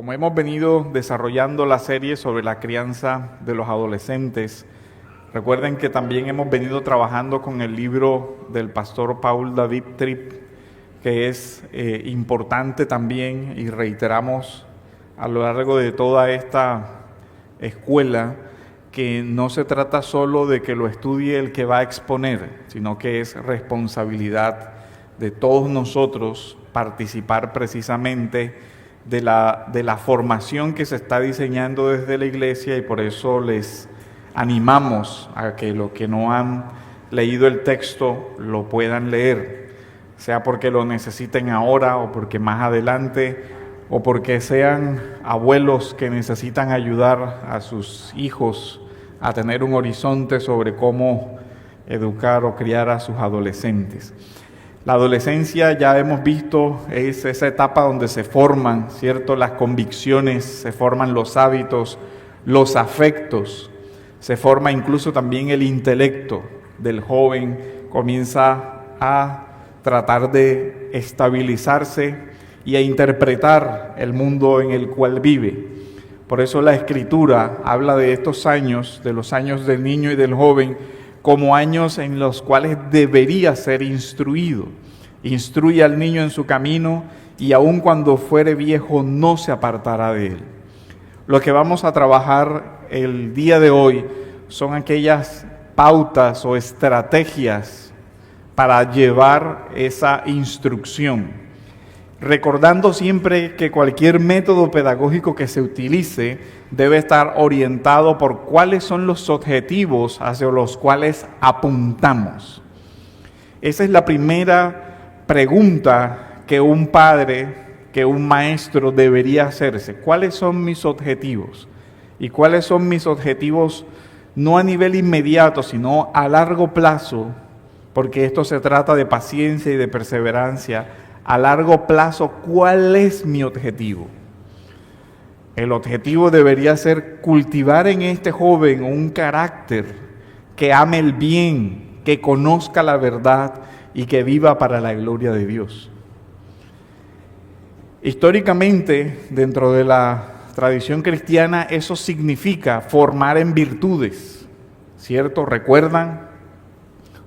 Como hemos venido desarrollando la serie sobre la crianza de los adolescentes, recuerden que también hemos venido trabajando con el libro del pastor Paul David Tripp, que es importante también, y reiteramos a lo largo de toda esta escuela, que no se trata solo de que lo estudie el que va a exponer, sino que es responsabilidad de todos nosotros participar precisamente de la formación que se está diseñando desde la iglesia, y por eso les animamos a que los que no han leído el texto lo puedan leer, sea porque lo necesiten ahora o porque más adelante, o porque sean abuelos que necesitan ayudar a sus hijos a tener un horizonte sobre cómo educar o criar a sus adolescentes. La adolescencia, ya hemos visto, es esa etapa donde se forman, ¿cierto?, las convicciones, se forman los hábitos, los afectos, se forma incluso también el intelecto del joven, comienza a tratar de estabilizarse y a interpretar el mundo en el cual vive. Por eso la Escritura habla de estos años, de los años del niño y del joven, como años en los cuales debería ser instruido. Instruye al niño en su camino, y aun cuando fuere viejo no se apartará de él. Lo que vamos a trabajar el día de hoy son aquellas pautas o estrategias para llevar esa instrucción, recordando siempre que cualquier método pedagógico que se utilice debe estar orientado por cuáles son los objetivos hacia los cuales apuntamos. Esa es la primera pregunta que un padre, que un maestro debería hacerse. ¿Cuáles son mis objetivos? ¿Y cuáles son mis objetivos no a nivel inmediato, sino a largo plazo? Porque esto se trata de paciencia y de perseverancia. A largo plazo, ¿cuál es mi objetivo? El objetivo debería ser cultivar en este joven un carácter que ame el bien, que conozca la verdad y que viva para la gloria de Dios. Históricamente, dentro de la tradición cristiana, eso significa formar en virtudes, ¿cierto? ¿Recuerdan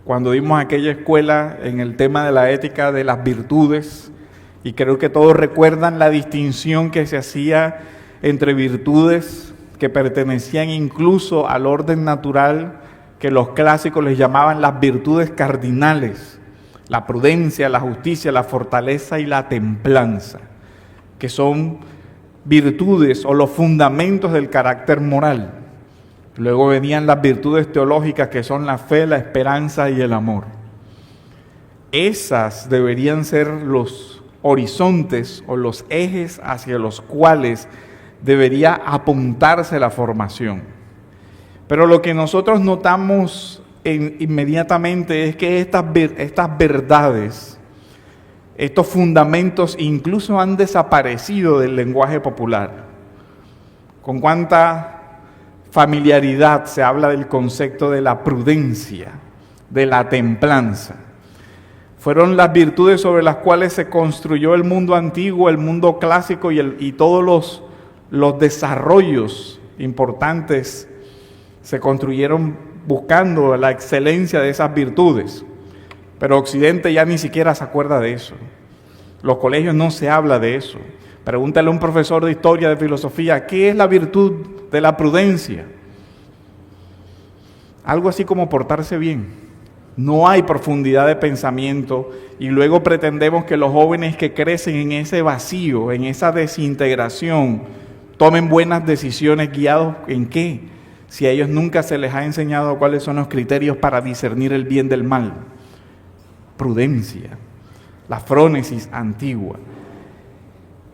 cuando dimos aquella escuela en el tema de la ética de las virtudes? Y creo que todos recuerdan la distinción que se hacía entre virtudes que pertenecían incluso al orden natural, que los clásicos les llamaban las virtudes cardinales: la prudencia, la justicia, la fortaleza y la templanza, que son virtudes o los fundamentos del carácter moral. Luego venían las virtudes teológicas, que son la fe, la esperanza y el amor. Esas deberían ser los horizontes o los ejes hacia los cuales debería apuntarse la formación. Pero lo que nosotros notamos inmediatamente es que estas verdades, estos fundamentos incluso han desaparecido del lenguaje popular. Con cuánta familiaridad se habla del concepto de la prudencia, de la templanza. Fueron las virtudes sobre las cuales se construyó el mundo antiguo, el mundo clásico y todos los desarrollos importantes se construyeron buscando la excelencia de esas virtudes. Pero Occidente ya ni siquiera se acuerda de eso. Los colegios no se habla de eso. Pregúntale a un profesor de historia, de filosofía, ¿qué es la virtud de la prudencia? Algo así como portarse bien. No hay profundidad de pensamiento, y luego pretendemos que los jóvenes que crecen en ese vacío, en esa desintegración, tomen buenas decisiones guiados ¿en qué? Si a ellos nunca se les ha enseñado cuáles son los criterios para discernir el bien del mal. Prudencia, la frónesis antigua.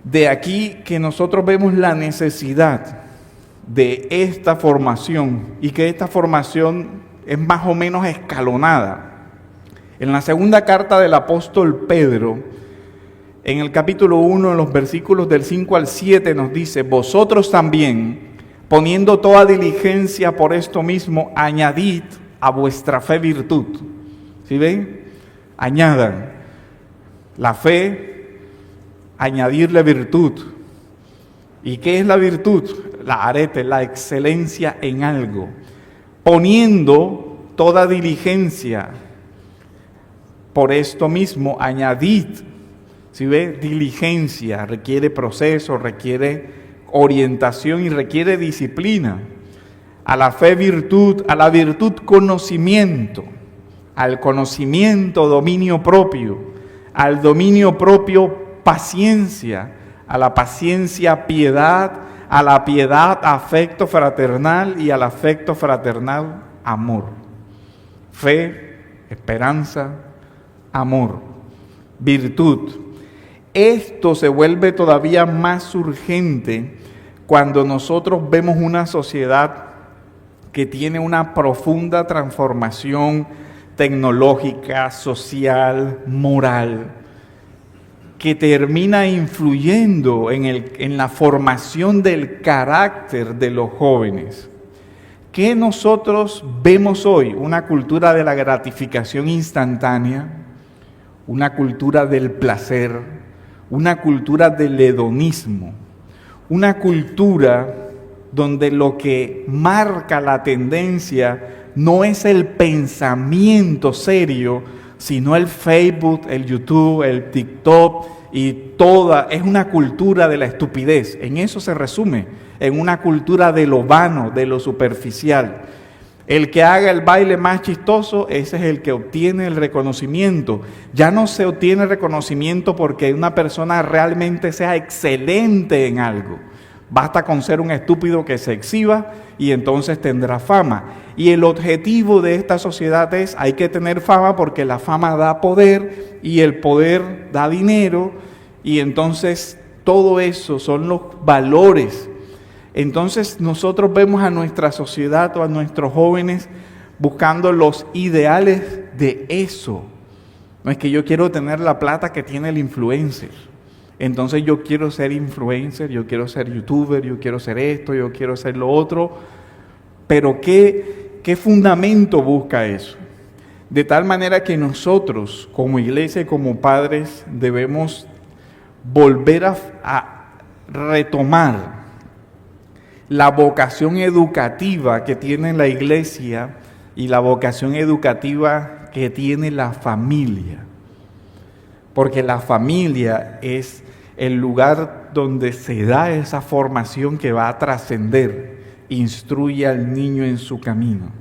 De aquí que nosotros vemos la necesidad de esta formación, y que esta formación es más o menos escalonada. En la segunda carta del apóstol Pedro, en el capítulo 1, en los versículos del 5 al 7, nos dice: vosotros también, poniendo toda diligencia por esto mismo, añadid a vuestra fe virtud. ¿Sí ven? Añadan la fe, añadirle virtud. ¿Y qué es la virtud? La arete, la excelencia en algo, poniendo toda diligencia. Por esto mismo, añadid, ¿sí ve? Diligencia, requiere proceso, requiere orientación y requiere disciplina. A la fe virtud, a la virtud conocimiento, al conocimiento dominio propio, al dominio propio paciencia, a la paciencia piedad, a la piedad afecto fraternal y al afecto fraternal amor. Fe, esperanza, amor, virtud. Esto se vuelve todavía más urgente cuando nosotros vemos una sociedad que tiene una profunda transformación tecnológica, social, moral, que termina influyendo en la formación del carácter de los jóvenes. ¿Qué nosotros vemos hoy? Una cultura de la gratificación instantánea, una cultura del placer, una cultura del hedonismo, una cultura donde lo que marca la tendencia no es el pensamiento serio, sino el Facebook, el YouTube, el TikTok y es una cultura de la estupidez. En eso se resume, en una cultura de lo vano, de lo superficial. El que haga el baile más chistoso, ese es el que obtiene el reconocimiento. Ya no se obtiene reconocimiento porque una persona realmente sea excelente en algo. Basta con ser un estúpido que se exhiba y entonces tendrá fama. Y el objetivo de esta sociedad es, hay que tener fama porque la fama da poder y el poder da dinero y entonces todo eso son los valores. Entonces nosotros vemos a nuestra sociedad o a nuestros jóvenes buscando los ideales de eso. No es que yo quiero tener la plata que tiene el influencer. Entonces yo quiero ser influencer, yo quiero ser youtuber, yo quiero ser esto, yo quiero ser lo otro. Pero ¿qué fundamento busca eso? De tal manera que nosotros como iglesia y como padres debemos volver a retomar la vocación educativa que tiene la iglesia y la vocación educativa que tiene la familia. Porque la familia es el lugar donde se da esa formación que va a trascender, instruye al niño en su camino.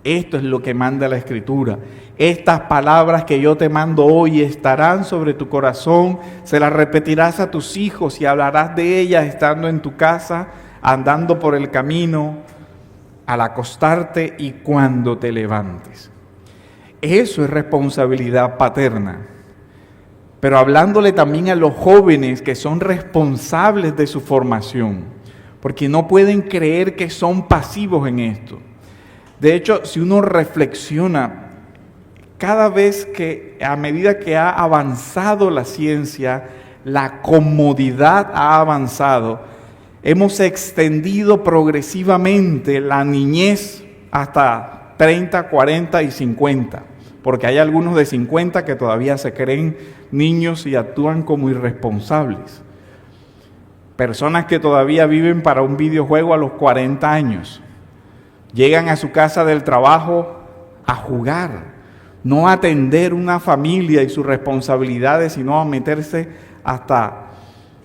Esto es lo que manda la Escritura. Estas palabras que yo te mando hoy estarán sobre tu corazón, se las repetirás a tus hijos y hablarás de ellas estando en tu casa, andando por el camino, al acostarte y cuando te levantes. Eso es responsabilidad paterna. Pero hablándole también a los jóvenes que son responsables de su formación, porque no pueden creer que son pasivos en esto. De hecho, si uno reflexiona, cada vez que, a medida que ha avanzado la ciencia, la comodidad ha avanzado, hemos extendido progresivamente la niñez hasta 30, 40 y 50, porque hay algunos de 50 que todavía se creen niños y actúan como irresponsables. Personas que todavía viven para un videojuego a los 40 años. Llegan a su casa del trabajo a jugar, no a atender una familia y sus responsabilidades, sino a meterse hasta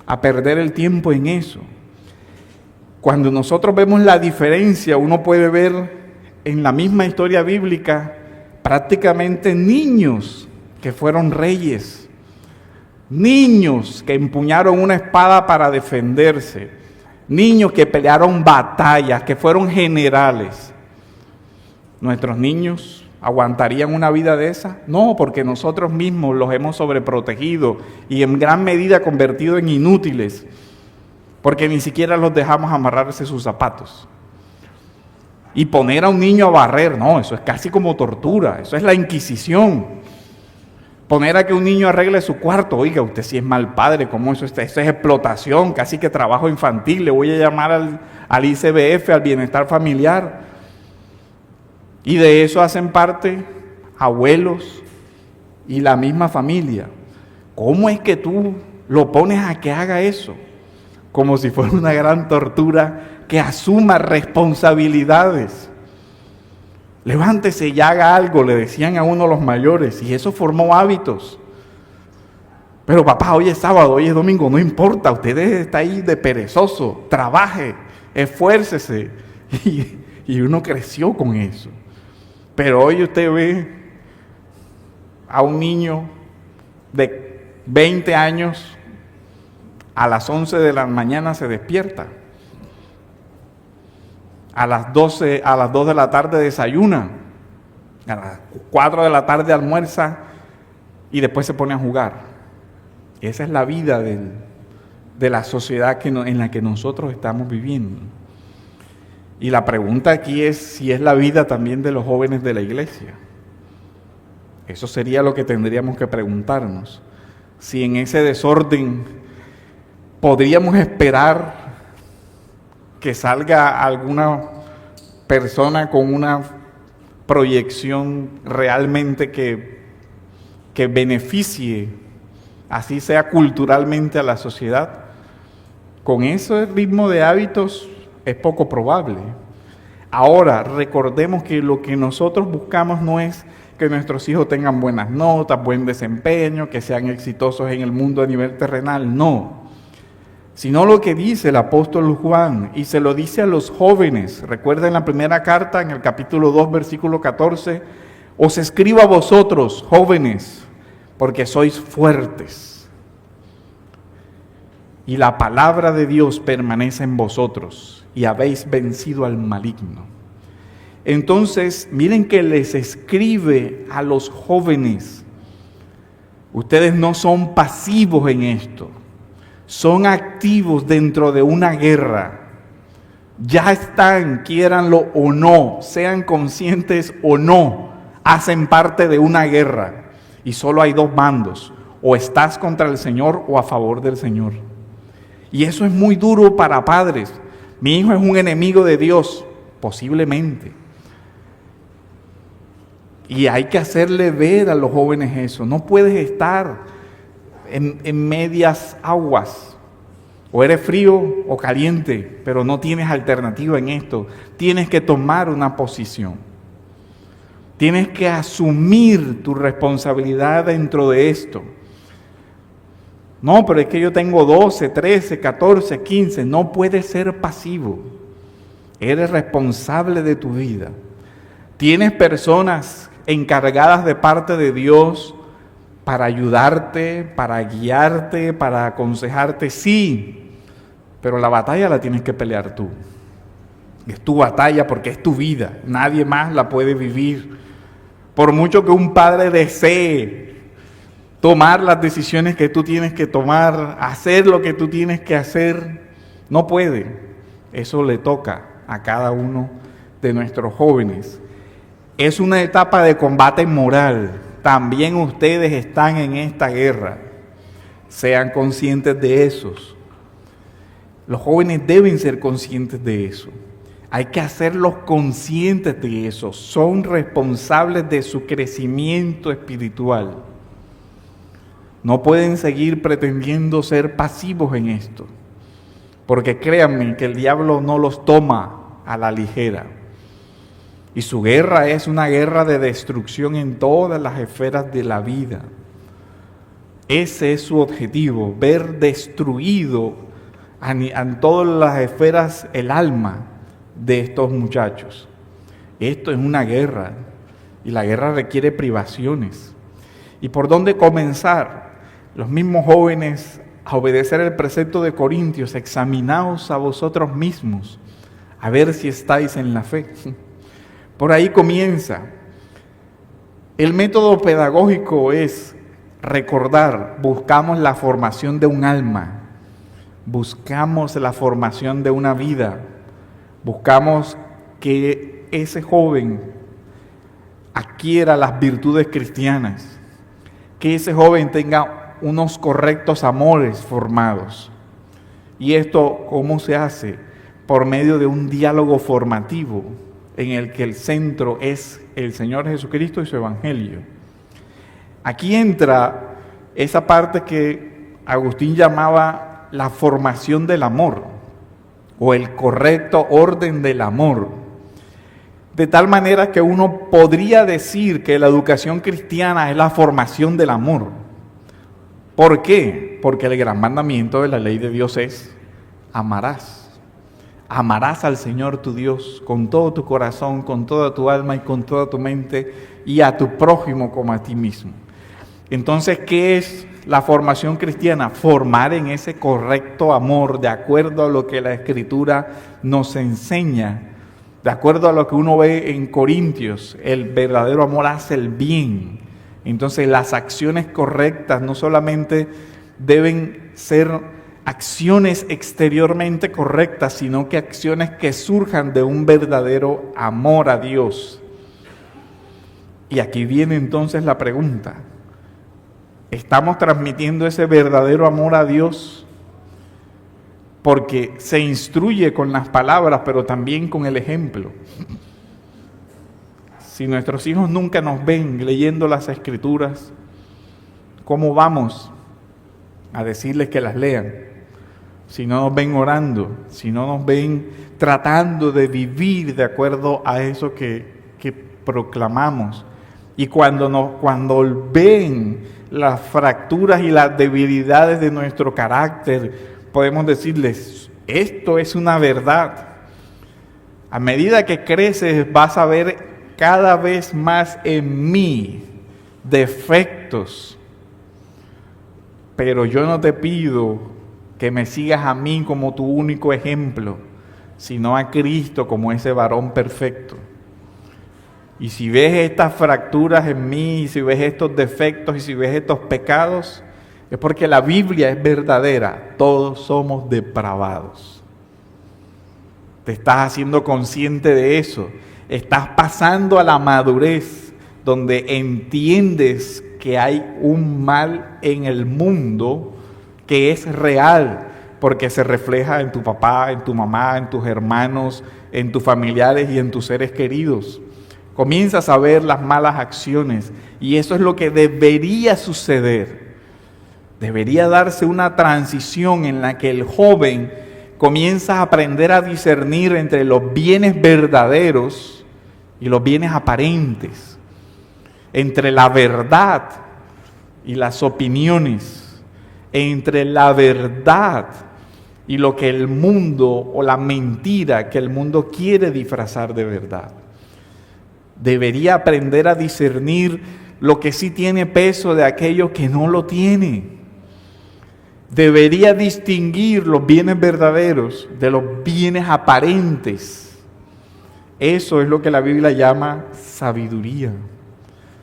a perder el tiempo en eso. Cuando nosotros vemos la diferencia, uno puede ver en la misma historia bíblica prácticamente niños que fueron reyes, niños que empuñaron una espada para defenderse, niños que pelearon batallas, que fueron generales. ¿Nuestros niños aguantarían una vida de esa? No, porque nosotros mismos los hemos sobreprotegido y en gran medida convertido en inútiles, porque ni siquiera los dejamos amarrarse sus zapatos. Y poner a un niño a barrer, no, eso es casi como tortura, eso es la Inquisición. Poner a que un niño arregle su cuarto, oiga, usted sí es mal padre, ¿cómo eso es explotación, casi que trabajo infantil, le voy a llamar al ICBF, al bienestar familiar. Y de eso hacen parte abuelos y la misma familia. ¿Cómo es que tú lo pones a que haga eso? como si fuera una gran tortura, que asuma responsabilidades. Levántese y haga algo, le decían a uno los mayores, y eso formó hábitos. Pero papá, hoy es sábado, hoy es domingo, no importa, usted está ahí de perezoso, trabaje, esfuércese. Y uno creció con eso. Pero hoy usted ve a un niño de 20 años, a las 11 de la mañana se despierta. A las 2 de la tarde desayuna. A las 4 de la tarde almuerza y después se pone a jugar. Esa es la vida de la sociedad en la que nosotros estamos viviendo. Y la pregunta aquí es si es la vida también de los jóvenes de la iglesia. Eso sería lo que tendríamos que preguntarnos. Si en ese desorden podríamos esperar que salga alguna persona con una proyección realmente que beneficie, así sea culturalmente, a la sociedad. Con ese ritmo de hábitos es poco probable. Ahora, recordemos que lo que nosotros buscamos no es que nuestros hijos tengan buenas notas, buen desempeño, que sean exitosos en el mundo a nivel terrenal, no. Sino lo que dice el apóstol Juan, y se lo dice a los jóvenes. Recuerden la primera carta, en el capítulo 2, versículo 14, os escribo a vosotros, jóvenes, porque sois fuertes, y la palabra de Dios permanece en vosotros, y habéis vencido al maligno. Entonces, miren que les escribe a los jóvenes. Ustedes no son pasivos en esto, son activos dentro de una guerra. Ya están, quiéranlo o no, sean conscientes o no, hacen parte de una guerra. Y solo hay dos bandos, o estás contra el Señor o a favor del Señor. Y eso es muy duro para padres. Mi hijo es un enemigo de Dios, posiblemente. Y hay que hacerle ver a los jóvenes eso. No puedes estar en medias aguas. O eres frío o caliente, pero no tienes alternativa en esto. Tienes que tomar una posición. Tienes que asumir tu responsabilidad dentro de esto. No, pero es que yo tengo 12, 13, 14, 15. No puedes ser pasivo. Eres responsable de tu vida. Tienes personas encargadas de parte de Dios para ayudarte, para guiarte, para aconsejarte, sí, pero la batalla la tienes que pelear tú. Es tu batalla porque es tu vida, nadie más la puede vivir. Por mucho que un padre desee tomar las decisiones que tú tienes que tomar, hacer lo que tú tienes que hacer, no puede. Eso le toca a cada uno de nuestros jóvenes. Es una etapa de combate moral. También ustedes están en esta guerra. Sean conscientes de eso. Los jóvenes deben ser conscientes de eso. Hay que hacerlos conscientes de eso. Son responsables de su crecimiento espiritual. No pueden seguir pretendiendo ser pasivos en esto. Porque créanme que el diablo no los toma a la ligera. Y su guerra es una guerra de destrucción en todas las esferas de la vida. Ese es su objetivo, ver destruido en todas las esferas el alma de estos muchachos. Esto es una guerra y la guerra requiere privaciones. ¿Y por dónde comenzar? Los mismos jóvenes, a obedecer el precepto de Corintios, examinaos a vosotros mismos, a ver si estáis en la fe. Por ahí comienza. El método pedagógico es recordar, buscamos la formación de un alma, buscamos la formación de una vida, buscamos que ese joven adquiera las virtudes cristianas, que ese joven tenga unos correctos amores formados. ¿Y esto cómo se hace? Por medio de un diálogo formativo, en el que el centro es el Señor Jesucristo y su Evangelio. Aquí entra esa parte que Agustín llamaba la formación del amor o el correcto orden del amor. De tal manera que uno podría decir que la educación cristiana es la formación del amor. ¿Por qué? Porque el gran mandamiento de la ley de Dios es: amarás. Amarás al Señor tu Dios con todo tu corazón, con toda tu alma y con toda tu mente, y a tu prójimo como a ti mismo. Entonces, ¿qué es la formación cristiana? Formar en ese correcto amor, de acuerdo a lo que la Escritura nos enseña, de acuerdo a lo que uno ve en Corintios. El verdadero amor hace el bien. Entonces, las acciones correctas no solamente deben ser acciones exteriormente correctas, sino que acciones que surjan de un verdadero amor a Dios. Y aquí viene entonces la pregunta: ¿estamos transmitiendo ese verdadero amor a Dios? Porque se instruye con las palabras, pero también con el ejemplo. Si nuestros hijos nunca nos ven leyendo las Escrituras, ¿cómo vamos a decirles que las lean? Si no nos ven orando, si no nos ven tratando de vivir de acuerdo a eso que proclamamos. Y cuando ven las fracturas y las debilidades de nuestro carácter, podemos decirles: esto es una verdad. A medida que creces, vas a ver cada vez más en mí defectos. Pero yo no te pido que me sigas a mí como tu único ejemplo, sino a Cristo como ese varón perfecto. Y si ves estas fracturas en mí, y si ves estos defectos, y si ves estos pecados, es porque la Biblia es verdadera. Todos somos depravados. Te estás haciendo consciente de eso. Estás pasando a la madurez, donde entiendes que hay un mal en el mundo que es real, porque se refleja en tu papá, en tu mamá, en tus hermanos, en tus familiares y en tus seres queridos. Comienzas a ver las malas acciones, y eso es lo que debería suceder. Debería darse una transición en la que el joven comienza a aprender a discernir entre los bienes verdaderos y los bienes aparentes, entre la verdad y las opiniones, entre la verdad y lo que el mundo, o la mentira que el mundo quiere disfrazar de verdad. Debería aprender a discernir lo que sí tiene peso de aquello que no lo tiene. Debería distinguir los bienes verdaderos de los bienes aparentes. Eso es lo que la Biblia llama sabiduría,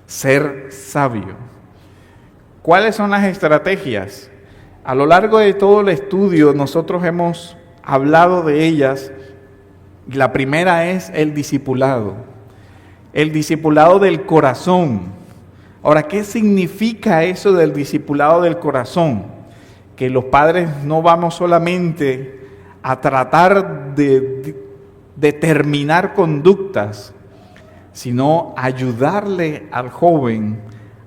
ser sabio. ¿Cuáles son las estrategias? A lo largo de todo el estudio nosotros hemos hablado de ellas. La primera es el discipulado del corazón. Ahora, ¿qué significa eso del discipulado del corazón? Que los padres no vamos solamente a tratar de determinar conductas, sino ayudarle al joven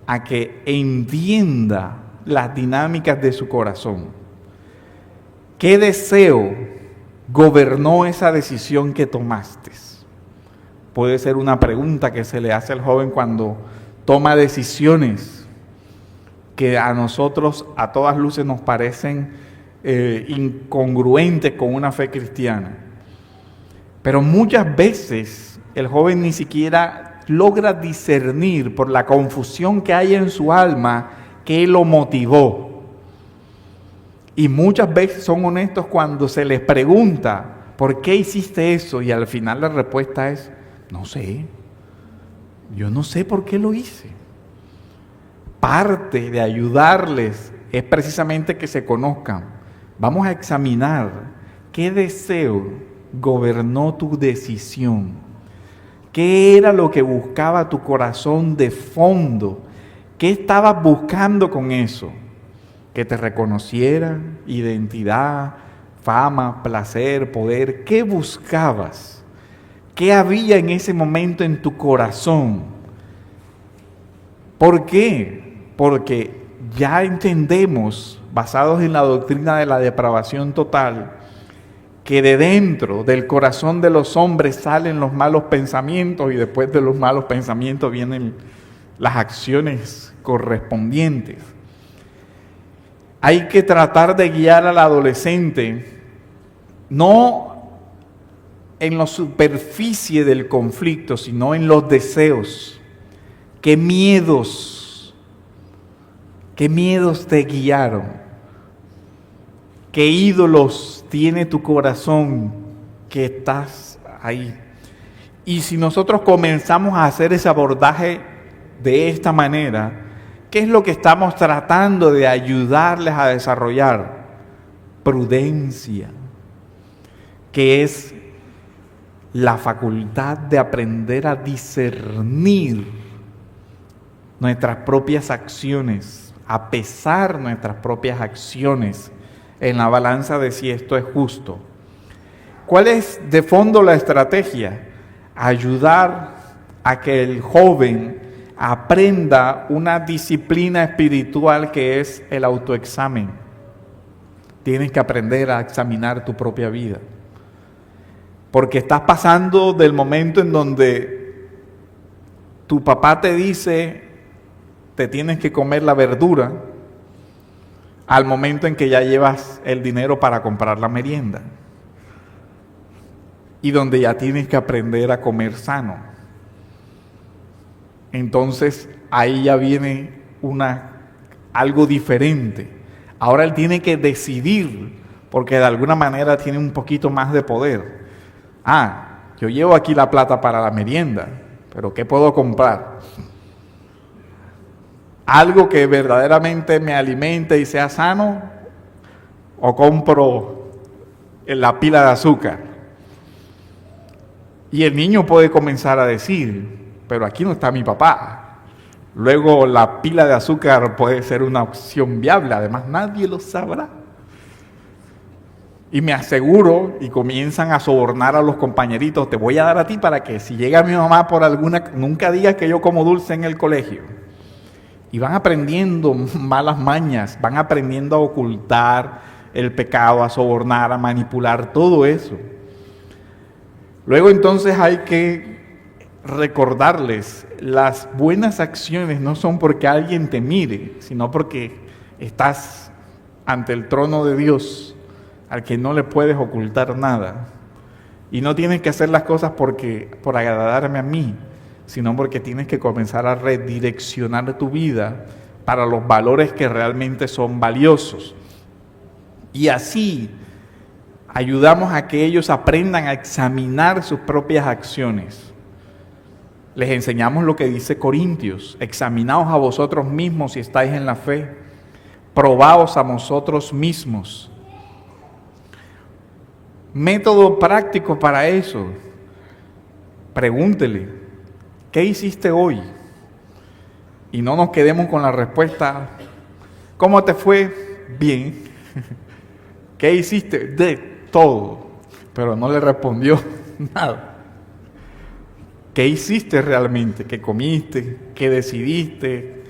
a que entienda las dinámicas de su corazón. ¿Qué deseo gobernó esa decisión que tomaste? Puede ser una pregunta que se le hace al joven cuando toma decisiones que a nosotros a todas luces nos parecen incongruentes con una fe cristiana. Pero muchas veces el joven ni siquiera logra discernir, por la confusión que hay en su alma, qué lo motivó. Y muchas veces son honestos cuando se les pregunta: ¿por qué hiciste eso? Y al final la respuesta es: no sé, yo no sé por qué lo hice. Parte de ayudarles es precisamente que se conozcan. Vamos a examinar qué deseo gobernó tu decisión. ¿Qué era lo que buscaba tu corazón de fondo? ¿Qué estabas buscando con eso? Que te reconocieran, identidad, fama, placer, poder. ¿Qué buscabas? ¿Qué había en ese momento en tu corazón? ¿Por qué? Porque ya entendemos, basados en la doctrina de la depravación total, que de dentro del corazón de los hombres salen los malos pensamientos y después de los malos pensamientos vienen las acciones correspondientes. Hay que tratar de guiar al adolescente no en la superficie del conflicto, sino en los deseos. ¿Qué miedos te guiaron? ¿Qué ídolos tiene tu corazón que estás ahí? Y si nosotros comenzamos a hacer ese abordaje de esta manera, ¿qué es lo que estamos tratando de ayudarles a desarrollar? Prudencia, que es la facultad de aprender a discernir nuestras propias acciones, a pesar nuestras propias acciones en la balanza de si esto es justo. ¿Cuál es de fondo la estrategia? Ayudar a que el joven aprenda una disciplina espiritual que es el autoexamen. Tienes que aprender a examinar tu propia vida. Porque estás pasando del momento en donde tu papá te dice, te tienes que comer la verdura, al momento en que ya llevas el dinero para comprar la merienda. Y donde ya tienes que aprender a comer sano. Entonces ahí ya viene algo diferente. Ahora él tiene que decidir, porque de alguna manera tiene un poquito más de poder. Yo llevo aquí la plata para la merienda, pero ¿qué puedo comprar? Algo que verdaderamente me alimente y sea sano, o compro la pila de azúcar. Y el niño puede comenzar a decir, pero aquí no está mi papá. Luego la pila de azúcar puede ser una opción viable, además nadie lo sabrá. Y me aseguro, y comienzan a sobornar a los compañeritos, te voy a dar a ti para que si llega mi mamá por alguna, nunca digas que yo como dulce en el colegio. Y van aprendiendo malas mañas, van aprendiendo a ocultar el pecado, a sobornar, a manipular, todo eso. Luego entonces hay que recordarles, las buenas acciones no son porque alguien te mire, sino porque estás ante el trono de Dios, al que no le puedes ocultar nada. Y no tienes que hacer las cosas por agradarme a mí, sino porque tienes que comenzar a redireccionar tu vida para los valores que realmente son valiosos. Y así ayudamos a que ellos aprendan a examinar sus propias acciones. Les enseñamos lo que dice Corintios: examinaos a vosotros mismos si estáis en la fe, probaos a vosotros mismos. Método práctico para eso: pregúntele, ¿qué hiciste hoy? Y no nos quedemos con la respuesta, ¿cómo te fue? Bien. ¿Qué hiciste? De todo. Pero no le respondió nada. ¿Qué hiciste realmente? ¿Qué comiste? ¿Qué decidiste?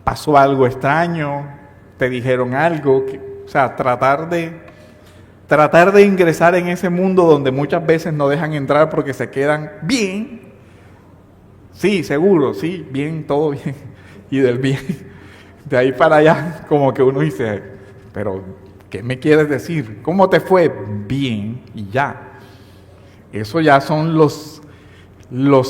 ¿Pasó algo extraño? ¿Te dijeron algo? O sea, tratar de ingresar en ese mundo donde muchas veces no dejan entrar porque se quedan bien. Sí, seguro, sí, bien, todo bien. Y del bien, de ahí para allá, como que uno dice, pero ¿qué me quieres decir? ¿Cómo te fue? Bien, y ya. Eso ya son los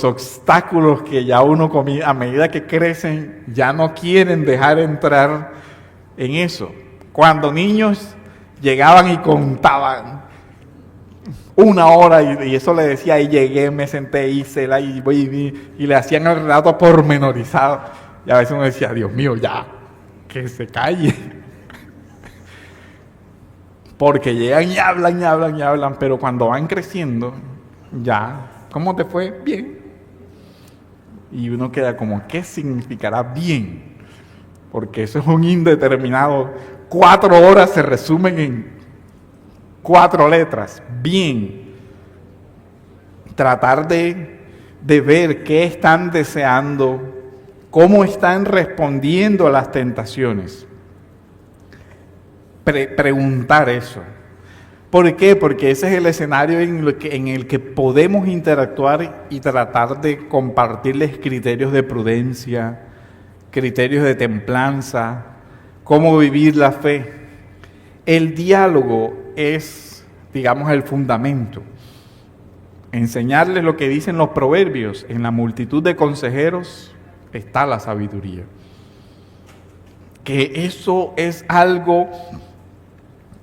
obstáculos que ya uno, a medida que crecen, ya no quieren dejar entrar en eso. Cuando niños llegaban y contaban 1 hora y eso le decía, ahí llegué, me senté, hice y le hacían el relato pormenorizado. Y a veces uno decía, Dios mío, ya, que se calle. Porque llegan y hablan, pero cuando van creciendo, ya, ¿cómo te fue? Bien. Y uno queda como, ¿qué significará bien? Porque eso es un indeterminado. 4 horas se resumen en 4 letras. Bien. Tratar de ver qué están deseando, ¿Cómo están respondiendo a las tentaciones? Preguntar eso. ¿Por qué? Porque ese es el escenario en el que podemos interactuar y tratar de compartirles criterios de prudencia, criterios de templanza, cómo vivir la fe. El diálogo es, digamos, el fundamento. Enseñarles lo que dicen los proverbios: en la multitud de consejeros está la sabiduría. Que eso es algo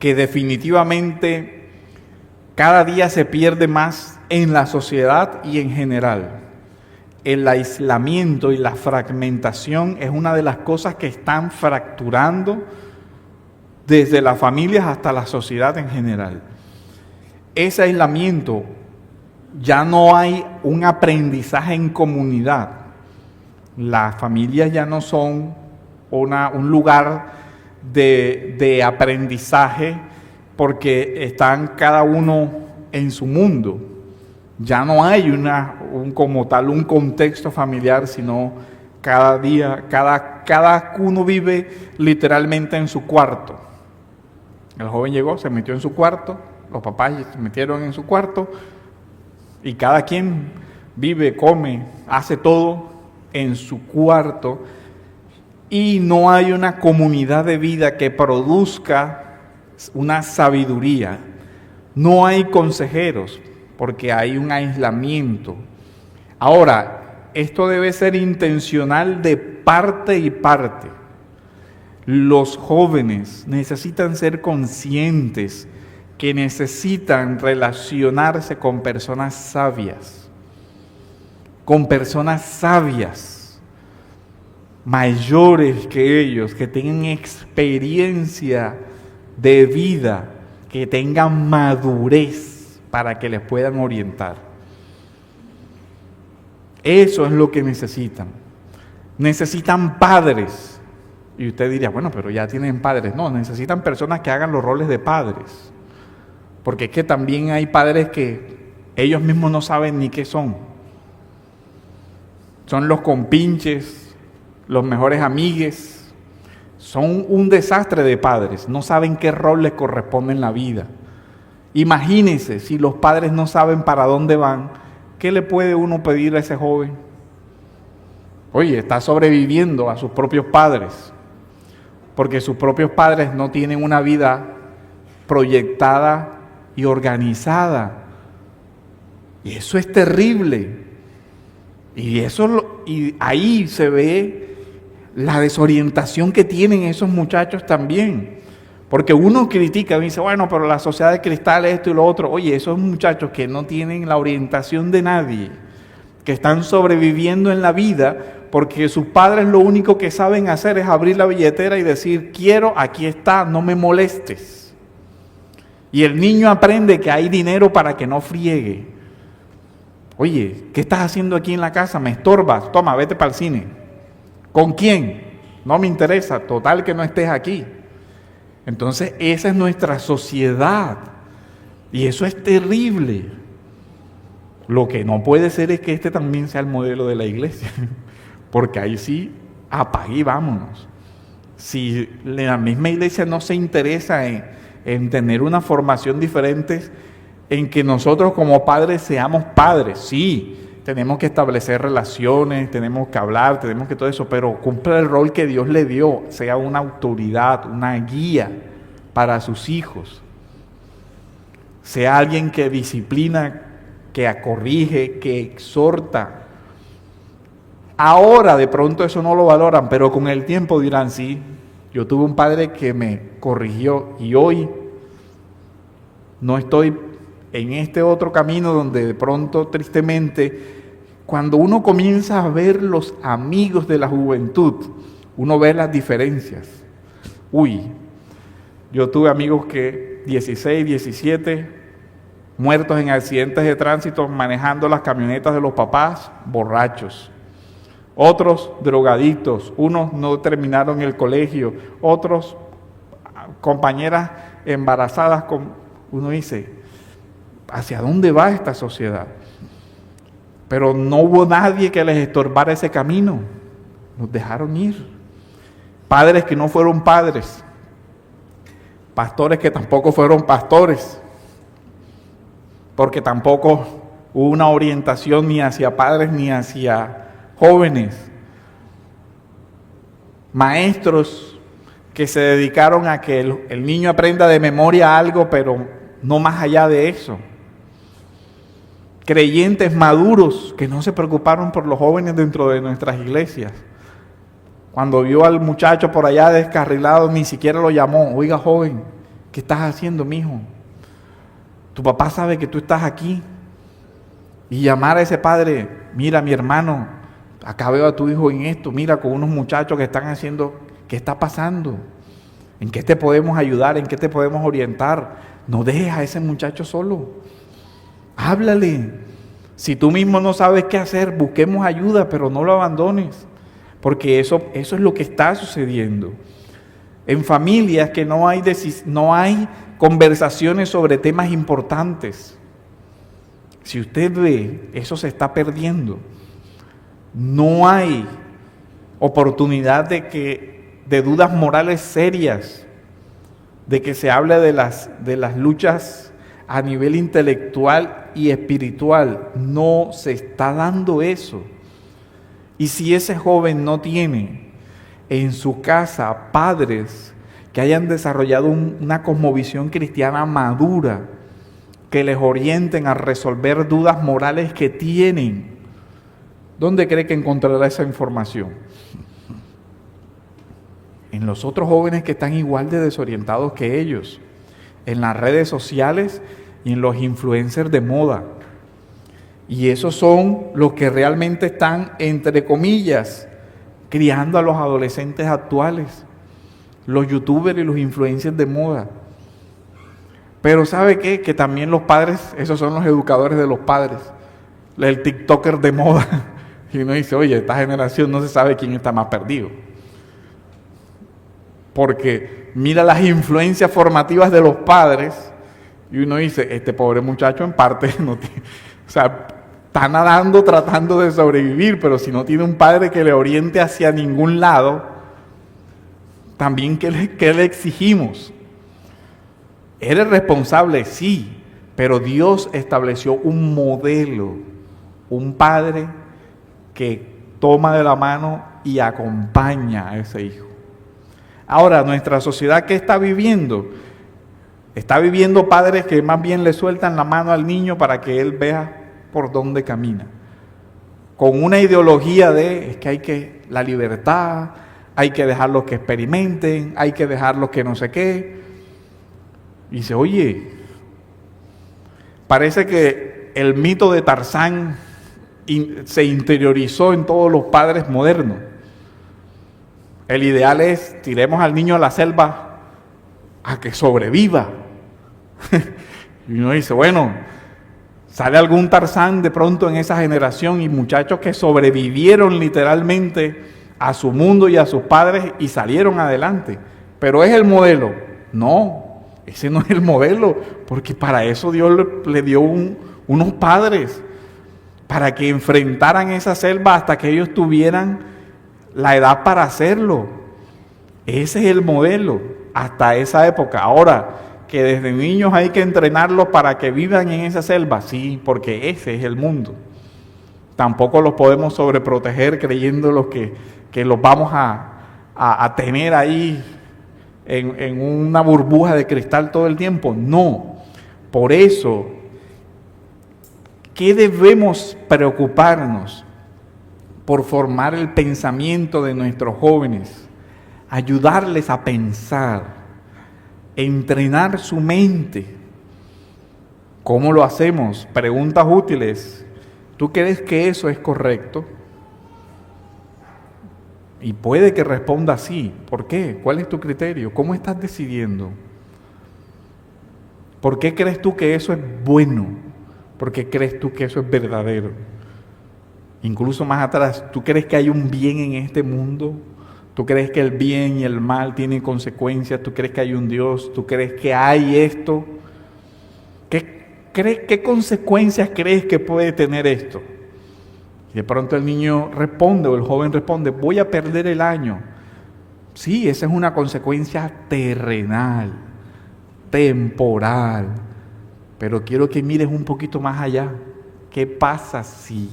que definitivamente cada día se pierde más en la sociedad y en general. El aislamiento y la fragmentación es una de las cosas que están fracturando desde las familias hasta la sociedad en general. Ese aislamiento, ya no hay un aprendizaje en comunidad. Las familias ya no son un lugar de aprendizaje porque están cada uno en su mundo. Ya no hay como tal un contexto familiar, sino cada día, cada uno vive literalmente en su cuarto. El joven llegó, se metió en su cuarto, los papás se metieron en su cuarto y cada quien vive, come, hace todo en su cuarto. Y no hay una comunidad de vida que produzca una sabiduría. No hay consejeros porque hay un aislamiento. Ahora, esto debe ser intencional de parte y parte. Los jóvenes necesitan ser conscientes que necesitan relacionarse con personas sabias. Con personas sabias, mayores que ellos, que tengan experiencia de vida, que tengan madurez para que les puedan orientar. Eso es lo que necesitan. Necesitan padres. Y usted diría, bueno, pero ya tienen padres. No, necesitan personas que hagan los roles de padres. Porque es que también hay padres que ellos mismos no saben ni qué son. Son los compinches, los mejores amigues, son un desastre de padres, no saben qué rol les corresponde en la vida. Imagínense, si los padres no saben para dónde van, ¿qué le puede uno pedir a ese joven? Oye, está sobreviviendo a sus propios padres, porque sus propios padres no tienen una vida proyectada y organizada. Y eso es terrible. Y ahí se ve la desorientación que tienen esos muchachos también. Porque uno critica y dice, bueno, pero la sociedad de cristal, esto y lo otro. Oye, esos muchachos que no tienen la orientación de nadie, que están sobreviviendo en la vida, porque sus padres lo único que saben hacer es abrir la billetera y decir, quiero, aquí está, no me molestes. Y el niño aprende que hay dinero para que no friegue. Oye, ¿qué estás haciendo aquí en la casa? Me estorbas, toma, vete para el cine. ¿Con quién? No me interesa, total que no estés aquí. Entonces esa es nuestra sociedad y eso es terrible. Lo que no puede ser es que este también sea el modelo de la iglesia, porque ahí sí, apague y vámonos. Si la misma iglesia no se interesa en tener una formación diferente, en que nosotros como padres seamos padres, sí, tenemos que establecer relaciones, tenemos que hablar, tenemos que todo eso, pero cumpla el rol que Dios le dio, sea una autoridad, una guía para sus hijos, sea alguien que disciplina, que corrige, que exhorta. Ahora de pronto eso no lo valoran, pero con el tiempo dirán, sí, yo tuve un padre que me corrigió y hoy no estoy en este otro camino donde de pronto, tristemente, cuando uno comienza a ver los amigos de la juventud, uno ve las diferencias. Uy, yo tuve amigos que 16, 17, muertos en accidentes de tránsito manejando las camionetas de los papás, borrachos. Otros drogadictos, unos no terminaron el colegio, otros compañeras embarazadas. Uno dice, ¿hacia dónde va esta sociedad? Pero no hubo nadie que les estorbara ese camino. los dejaron ir. Padres que no fueron padres, pastores que tampoco fueron pastores, porque tampoco hubo una orientación ni hacia padres ni hacia jóvenes. Maestros que se dedicaron a que el niño aprenda de memoria algo, pero no más allá de eso. Creyentes maduros que no se preocuparon por los jóvenes dentro de nuestras iglesias. Cuando vio al muchacho por allá descarrilado, ni siquiera lo llamó. Oiga, joven, ¿qué estás haciendo, mijo? Tu papá sabe que tú estás aquí. Y llamar a ese padre, mira, mi hermano, acá veo a tu hijo en esto, mira, con unos muchachos que están haciendo, ¿qué está pasando? ¿En qué te podemos ayudar? ¿En qué te podemos orientar? No dejes a ese muchacho solo. Háblale. Si tú mismo no sabes qué hacer, busquemos ayuda, pero no lo abandones. Porque eso es lo que está sucediendo. En familias que no hay conversaciones sobre temas importantes. Si usted ve, eso se está perdiendo. No hay oportunidad de dudas morales serias, de que se hable de las luchas a nivel intelectual y espiritual. No se está dando eso. Y si ese joven no tiene en su casa padres que hayan desarrollado una cosmovisión cristiana madura, que les orienten a resolver dudas morales que tienen, ¿dónde cree que encontrará esa información? En los otros jóvenes que están igual de desorientados que ellos, en las redes sociales y en los influencers de moda. Y esos son los que realmente están, entre comillas, criando a los adolescentes actuales, los youtubers y los influencers de moda. Pero ¿sabe qué? Que también los padres, esos son los educadores de los padres, el tiktoker de moda. Y uno dice, oye, esta generación no se sabe quién está más perdido. Porque mira las influencias formativas de los padres y uno dice, este pobre muchacho en parte no tiene, o sea, está nadando tratando de sobrevivir, pero si no tiene un padre que le oriente hacia ningún lado, también ¿qué le exigimos? Eres responsable, sí, pero Dios estableció un modelo, un padre que toma de la mano y acompaña a ese hijo. Ahora, nuestra sociedad, ¿qué está viviendo? Está viviendo padres que más bien le sueltan la mano al niño para que él vea por dónde camina. Con una ideología es que la libertad, hay que dejarlos que experimenten, hay que dejarlos que no sé qué. Y dice, oye, parece que el mito de Tarzán se interiorizó en todos los padres modernos. El ideal es, tiremos al niño a la selva a que sobreviva. Y uno dice, bueno, sale algún Tarzán de pronto en esa generación y muchachos que sobrevivieron literalmente a su mundo y a sus padres y salieron adelante. Pero ¿es el modelo? No, ese no es el modelo, porque para eso Dios le dio unos padres, para que enfrentaran esa selva hasta que ellos tuvieran la edad para hacerlo. Ese es el modelo hasta esa época. Ahora, que desde niños hay que entrenarlos para que vivan en esa selva, sí, porque ese es el mundo. Tampoco los podemos sobreproteger creyendo que los vamos a tener ahí en una burbuja de cristal todo el tiempo. No, por eso, ¿qué debemos preocuparnos? Por formar el pensamiento de nuestros jóvenes, ayudarles a pensar, entrenar su mente. ¿Cómo lo hacemos? Preguntas útiles. ¿Tú crees que eso es correcto? Y puede que responda sí. ¿Por qué? ¿Cuál es tu criterio? ¿Cómo estás decidiendo? ¿Por qué crees tú que eso es bueno? ¿Por qué crees tú que eso es verdadero? Incluso más atrás, ¿tú crees que hay un bien en este mundo? ¿Tú crees que el bien y el mal tienen consecuencias? ¿Tú crees que hay un Dios? ¿Tú crees que hay esto? ¿Qué consecuencias crees que puede tener esto? Y de pronto el niño responde, o el joven responde, voy a perder el año. Sí, esa es una consecuencia terrenal, temporal. Pero quiero que mires un poquito más allá. ¿Qué pasa si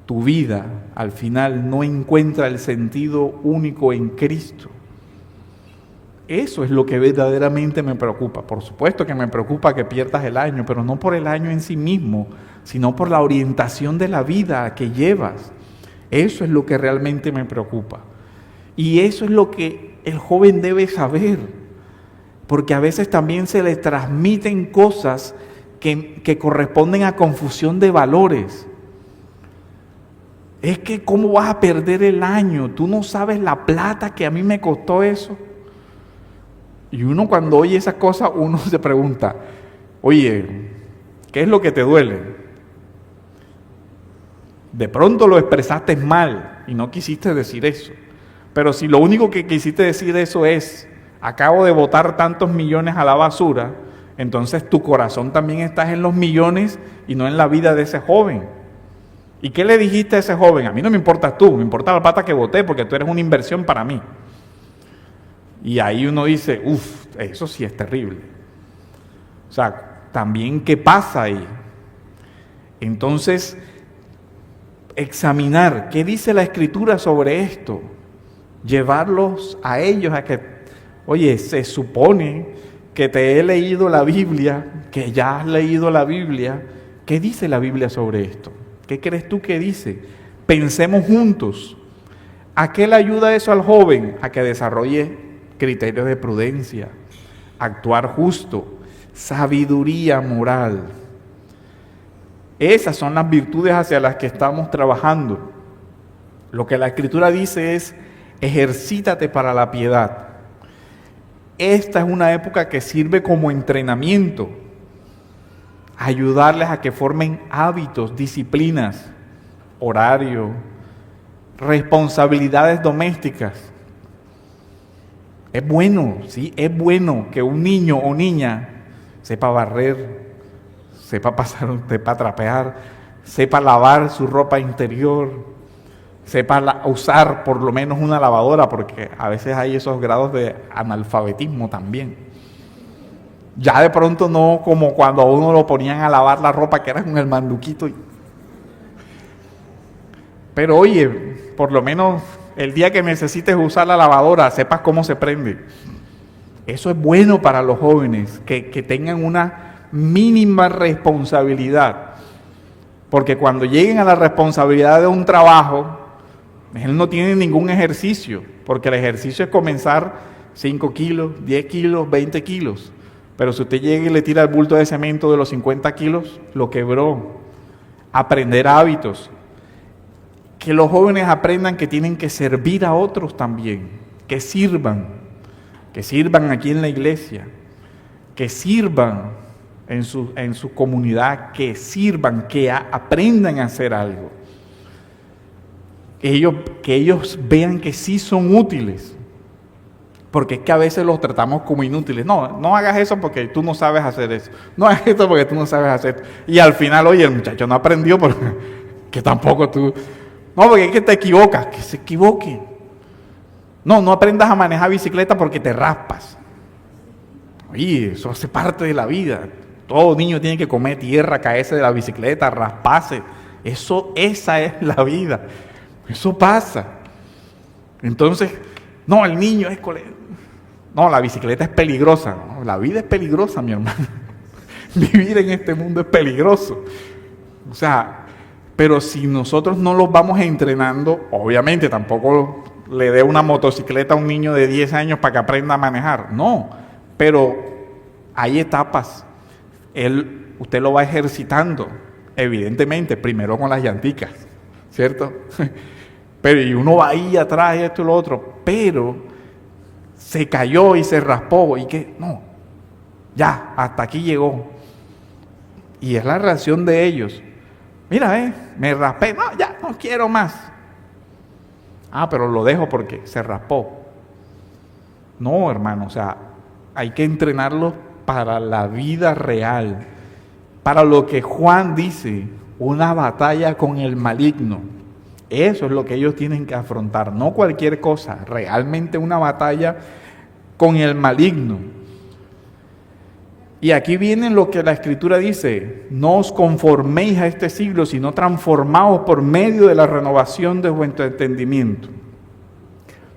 tu vida al final no encuentra el sentido único en Cristo? Eso es lo que verdaderamente me preocupa. Por supuesto que me preocupa que pierdas el año, pero no por el año en sí mismo, sino por la orientación de la vida que llevas. Eso es lo que realmente me preocupa. Y eso es lo que el joven debe saber, porque a veces también se le transmiten cosas que corresponden a confusión de valores. Es que ¿cómo vas a perder el año? Tú no sabes la plata que a mí me costó eso. Y uno cuando oye esas cosas, uno se pregunta, oye, ¿qué es lo que te duele? De pronto lo expresaste mal y no quisiste decir eso. Pero si lo único que quisiste decir eso es, acabo de botar tantos millones a la basura, entonces tu corazón también está en los millones y no en la vida de ese joven. ¿Y qué le dijiste a ese joven? A mí no me importas tú, me importa la plata que boté porque tú eres una inversión para mí. Y ahí uno dice, eso sí es terrible. O sea, también ¿qué pasa ahí? Entonces, examinar qué dice la Escritura sobre esto. Llevarlos a ellos a que, oye, se supone que te he leído la Biblia, que ya has leído la Biblia. ¿Qué dice la Biblia sobre esto? ¿Qué crees tú que dice? Pensemos juntos. ¿A qué le ayuda eso al joven? A que desarrolle criterios de prudencia, actuar justo, sabiduría moral. Esas son las virtudes hacia las que estamos trabajando. Lo que la Escritura dice es, ejercítate para la piedad. Esta es una época que sirve como entrenamiento, ayudarles a que formen hábitos, disciplinas, horario, responsabilidades domésticas. Es bueno, sí, es bueno que un niño o niña sepa barrer, sepa trapear, sepa lavar su ropa interior, sepa usar por lo menos una lavadora, porque a veces hay esos grados de analfabetismo también. Ya de pronto no como cuando a uno lo ponían a lavar la ropa que era con el manduquito. Pero oye, por lo menos el día que necesites usar la lavadora, sepas cómo se prende. Eso es bueno para los jóvenes, que tengan una mínima responsabilidad. Porque cuando lleguen a la responsabilidad de un trabajo, él no tiene ningún ejercicio, porque el ejercicio es comenzar 5 kilos, 10 kilos, 20 kilos. Pero si usted llega y le tira el bulto de cemento de los 50 kilos, lo quebró. Aprender hábitos. Que los jóvenes aprendan que tienen que servir a otros también, que sirvan aquí en la iglesia, que sirvan en su comunidad, que sirvan, que aprendan a hacer algo. Que ellos vean que sí son útiles, porque es que a veces los tratamos como inútiles. No hagas eso porque tú no sabes hacer eso. No hagas esto porque tú no sabes hacer. Y al final, oye, el muchacho no aprendió porque que tampoco tú. No, porque es que te equivocas, que se equivoque. No aprendas a manejar bicicleta porque te raspas. Oye, eso hace parte de la vida. Todo niño tiene que comer tierra, caerse de la bicicleta, rasparse. Esa es la vida. Eso pasa. Entonces, el niño es la bicicleta es peligrosa. No, la vida es peligrosa, mi hermano. Vivir en este mundo es peligroso. O sea, pero si nosotros no los vamos entrenando, obviamente tampoco le dé una motocicleta a un niño de 10 años para que aprenda a manejar. No, pero hay etapas. Usted lo va ejercitando, evidentemente, primero con las llanticas, ¿cierto? Pero y uno va ahí atrás y esto y lo otro, pero se cayó y se raspó y que ya, hasta aquí llegó. Y es la reacción de ellos. Mira, me raspé, ya no quiero más. Pero lo dejo porque se raspó. No, hermano, o sea, hay que entrenarlos para la vida real, para lo que Juan dice, una batalla con el maligno. Eso es lo que ellos tienen que afrontar, no cualquier cosa, realmente una batalla con el maligno. Y aquí viene lo que la Escritura dice: no os conforméis a este siglo, sino transformaos por medio de la renovación de vuestro entendimiento.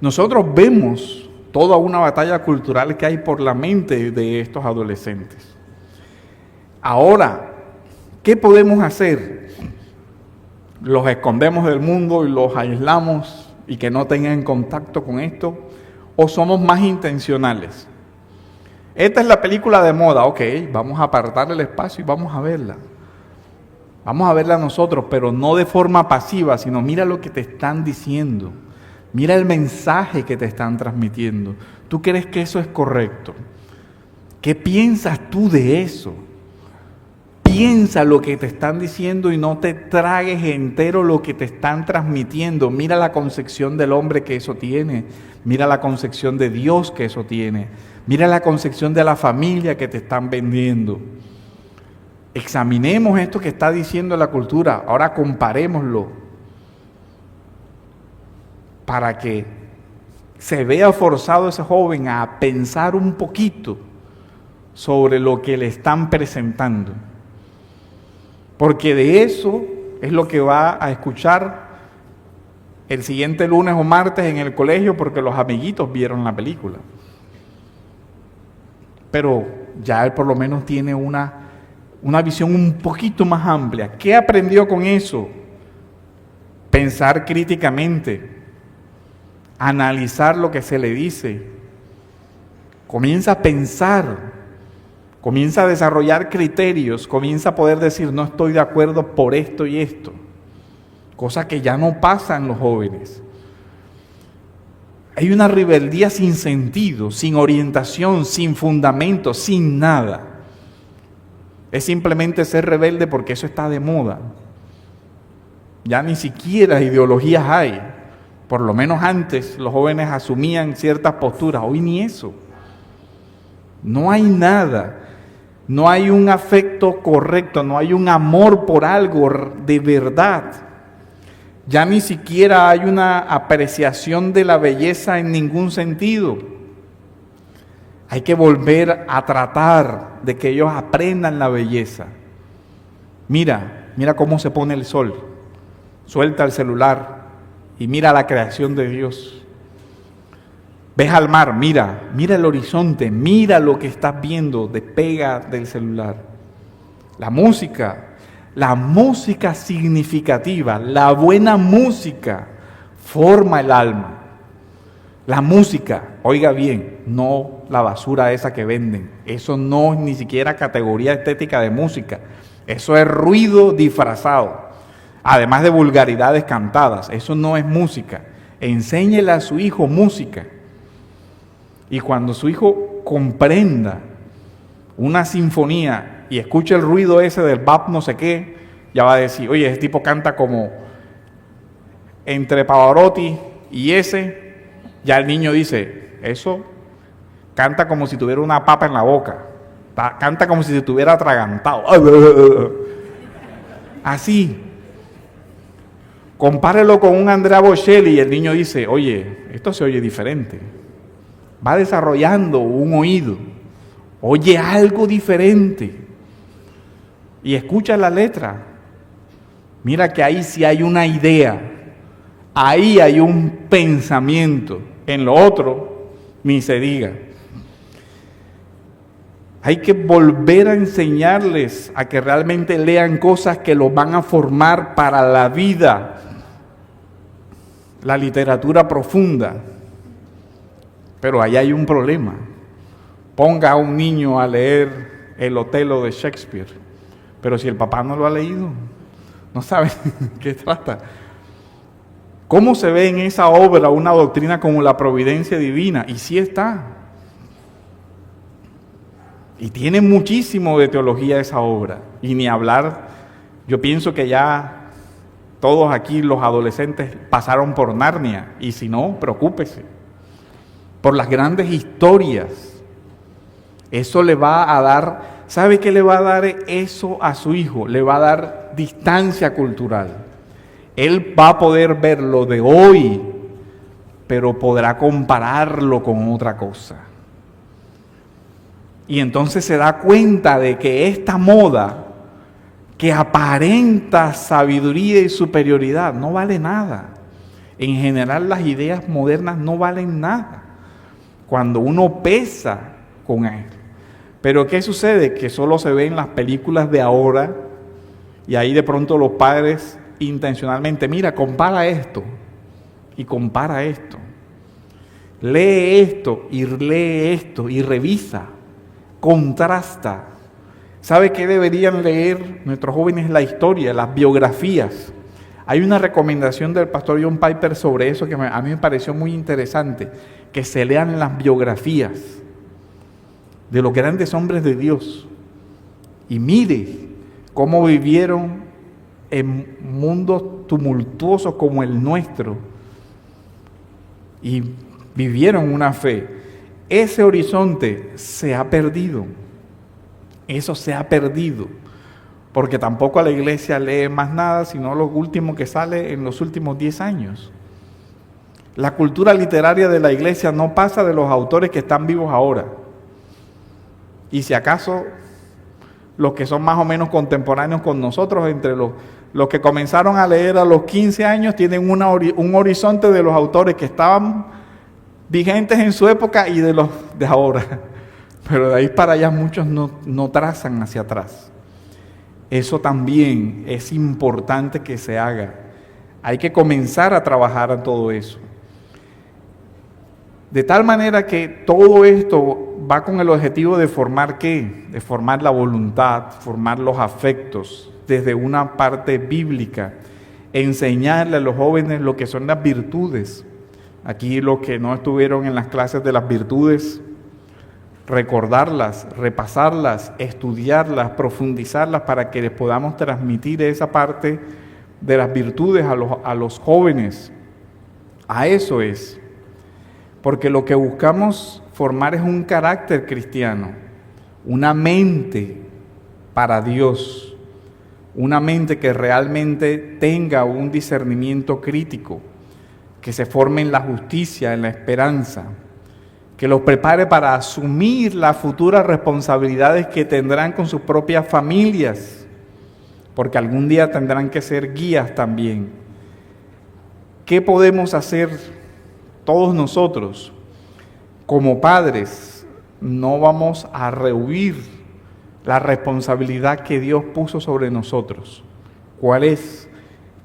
Nosotros vemos toda una batalla cultural que hay por la mente de estos adolescentes. Ahora, ¿qué podemos hacer? ¿Los escondemos del mundo y los aislamos y que no tengan contacto con esto? ¿O somos más intencionales? Esta es la película de moda, ok, vamos a apartar el espacio y vamos a verla. Vamos a verla nosotros, pero no de forma pasiva, sino mira lo que te están diciendo. Mira el mensaje que te están transmitiendo. ¿Tú crees que eso es correcto? ¿Qué piensas tú de eso? Piensa lo que te están diciendo y no te tragues entero lo que te están transmitiendo. Mira la concepción del hombre que eso tiene. Mira la concepción de Dios que eso tiene. Mira la concepción de la familia que te están vendiendo. Examinemos esto que está diciendo la cultura. Ahora comparémoslo para que se vea forzado ese joven a pensar un poquito sobre lo que le están presentando. Porque de eso es lo que va a escuchar el siguiente lunes o martes en el colegio, porque los amiguitos vieron la película. Pero ya él por lo menos tiene una visión un poquito más amplia. ¿Qué aprendió con eso? Pensar críticamente, analizar lo que se le dice. Comienza a pensar. Comienza a desarrollar criterios, comienza a poder decir: no estoy de acuerdo por esto y esto. Cosa que ya no pasa en los jóvenes. Hay una rebeldía sin sentido, sin orientación, sin fundamento, sin nada. Es simplemente ser rebelde porque eso está de moda. Ya ni siquiera ideologías hay. Por lo menos antes los jóvenes asumían ciertas posturas, hoy ni eso. No hay nada. No hay un afecto correcto, no hay un amor por algo de verdad. Ya ni siquiera hay una apreciación de la belleza en ningún sentido. Hay que volver a tratar de que ellos aprendan la belleza. Mira cómo se pone el sol. Suelta el celular y mira la creación de Dios. Ves al mar, mira el horizonte, mira lo que estás viendo, despega del celular. La música significativa, la buena música forma el alma. La música, oiga bien, no la basura esa que venden. Eso no es ni siquiera categoría estética de música. Eso es ruido disfrazado, además de vulgaridades cantadas. Eso no es música. Enséñele a su hijo música. Y cuando su hijo comprenda una sinfonía y escuche el ruido ese del bap no sé qué, ya va a decir: oye, ese tipo canta como entre Pavarotti y ese. Ya el niño dice: eso canta como si tuviera una papa en la boca, canta como si se estuviera atragantado. Así. Compárelo con un Andrea Bocelli y el niño dice: oye, esto se oye diferente. Va desarrollando un oído, oye algo diferente y escucha la letra. Mira que ahí sí hay una idea, ahí hay un pensamiento. En lo otro, ni se diga. Hay que volver a enseñarles a que realmente lean cosas que los van a formar para la vida. La literatura profunda. Pero ahí hay un problema. Ponga a un niño a leer el Otelo de Shakespeare, pero si el papá no lo ha leído, no sabe qué trata. ¿Cómo se ve en esa obra una doctrina como la providencia divina? Y sí está. Y tiene muchísimo de teología esa obra. Y ni hablar, yo pienso que ya todos aquí los adolescentes pasaron por Narnia, y si no, preocúpese. Por las grandes historias. Eso le va a dar, ¿sabe qué le va a dar eso a su hijo? Le va a dar distancia cultural. Él va a poder ver lo de hoy, pero podrá compararlo con otra cosa. Y entonces se da cuenta de que esta moda que aparenta sabiduría y superioridad no vale nada. En general las ideas modernas no valen nada cuando uno pesa con él. Pero ¿qué sucede? Que solo se ve en las películas de ahora y ahí de pronto los padres intencionalmente, mira, compara esto y compara esto. Lee esto y revisa, contrasta. ¿Sabe qué deberían leer nuestros jóvenes? La historia, las biografías. Hay una recomendación del pastor John Piper sobre eso que a mí me pareció muy interesante, que se lean las biografías de los grandes hombres de Dios y mire cómo vivieron en mundos tumultuosos como el nuestro y vivieron una fe. Ese horizonte se ha perdido. Eso se ha perdido. Porque tampoco la iglesia lee más nada, sino lo último que sale en los últimos 10 años. La cultura literaria de la iglesia no pasa de los autores que están vivos ahora. Y si acaso, los que son más o menos contemporáneos con nosotros, entre los que comenzaron a leer a los 15 años, tienen un horizonte de los autores que estaban vigentes en su época y de los de ahora. Pero de ahí para allá muchos no trazan hacia atrás. Eso también es importante que se haga. Hay que comenzar a trabajar en todo eso. De tal manera que todo esto va con el objetivo de formar ¿qué? De formar la voluntad, formar los afectos desde una parte bíblica, enseñarle a los jóvenes lo que son las virtudes. Aquí los que no estuvieron en las clases de las virtudes, recordarlas, repasarlas, estudiarlas, profundizarlas para que les podamos transmitir esa parte de las virtudes a los jóvenes. A eso es. Porque lo que buscamos formar es un carácter cristiano, una mente para Dios, una mente que realmente tenga un discernimiento crítico, que se forme en la justicia, en la esperanza, que los prepare para asumir las futuras responsabilidades que tendrán con sus propias familias, porque algún día tendrán que ser guías también. ¿Qué podemos hacer todos nosotros? Como padres, no vamos a rehuir la responsabilidad que Dios puso sobre nosotros. ¿Cuál es?